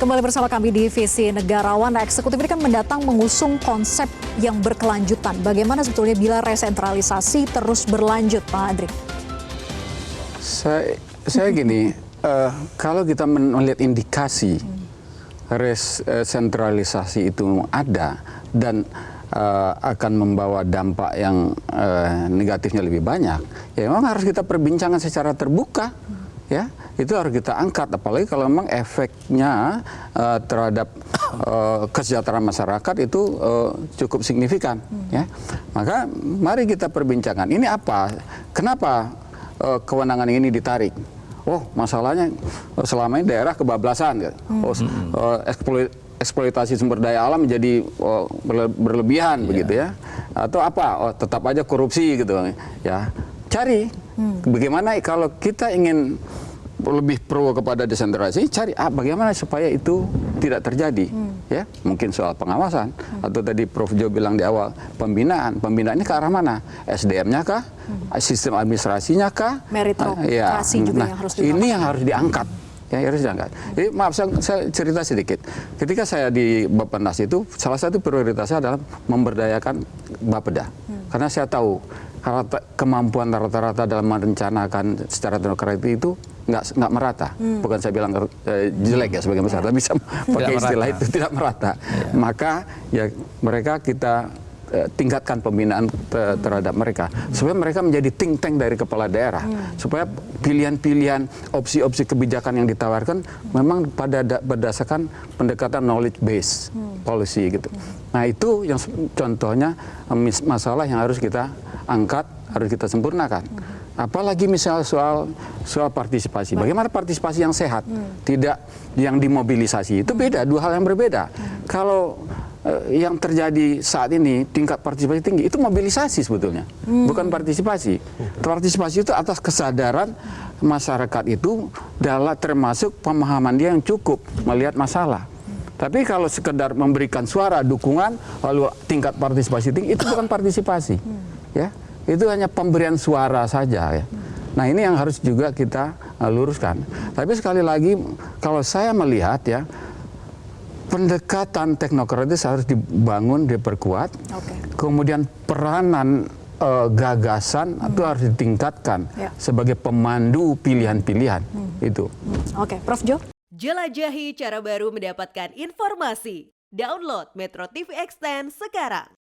Kembali bersama kami di Visi Negarawan. Eksekutif ini kan mendatang mengusung konsep yang berkelanjutan. Bagaimana sebetulnya bila resentralisasi terus berlanjut, Pak Adri? Saya gini, kalau kita melihat indikasi resentralisasi itu ada dan akan membawa dampak yang negatifnya lebih banyak, ya memang harus kita perbincangkan secara terbuka, ya itu harus kita angkat, apalagi kalau memang efeknya terhadap kesejahteraan masyarakat itu cukup signifikan, ya maka mari kita perbincangkan ini apa, kenapa kewenangan ini ditarik. Oh, masalahnya selama ini daerah kebablasan, eksploitasi sumber daya alam menjadi berlebihan, begitu ya, atau apa? Oh, tetap aja korupsi gitu, ya. Cari bagaimana kalau kita ingin lebih pro kepada desentralisasi, cari bagaimana supaya itu tidak terjadi, ya. Mungkin soal pengawasan atau tadi Prof Jo bilang di awal pembinaannya ke arah mana? SDM-nya kah? Sistem administrasinya kah? Meritokrasi juga yang harus dilakukan. Ini yang harus diangkat. Ya, harus diangkat. Jadi maaf, saya cerita sedikit. Ketika saya di Bappenas itu, salah satu prioritasnya adalah memberdayakan Bapeda. Karena saya tahu kemampuan rata-rata dalam merencanakan secara demokratis itu nggak merata. Bukan saya bilang jelek ya sebagai masyarakat, bisa pakai istilah itu tidak merata. Maka ya mereka kita tingkatkan pembinaan terhadap mereka supaya mereka menjadi think tank dari kepala daerah, supaya pilihan-pilihan opsi-opsi kebijakan yang ditawarkan memang berdasarkan pendekatan knowledge based policy gitu. Nah itu yang contohnya masalah yang harus kita angkat, harus kita sempurnakan. Apalagi misalnya soal partisipasi. Bagaimana partisipasi yang sehat, tidak yang dimobilisasi. Itu beda, dua hal yang berbeda. Kalau yang terjadi saat ini tingkat partisipasi tinggi itu mobilisasi sebetulnya, bukan partisipasi. Partisipasi itu atas kesadaran masyarakat itu dalam termasuk pemahaman dia yang cukup melihat masalah. Tapi kalau sekedar memberikan suara dukungan lalu tingkat partisipasi tinggi itu bukan partisipasi, ya. Itu hanya pemberian suara saja, ya. Nah ini yang harus juga kita luruskan. Tapi sekali lagi kalau saya melihat ya, pendekatan teknokratis harus dibangun, diperkuat. Kemudian peranan gagasan itu harus ditingkatkan sebagai pemandu pilihan-pilihan itu. Oke, Prof Jo. Jelajahi cara baru mendapatkan informasi. Download Metro TV Extend sekarang.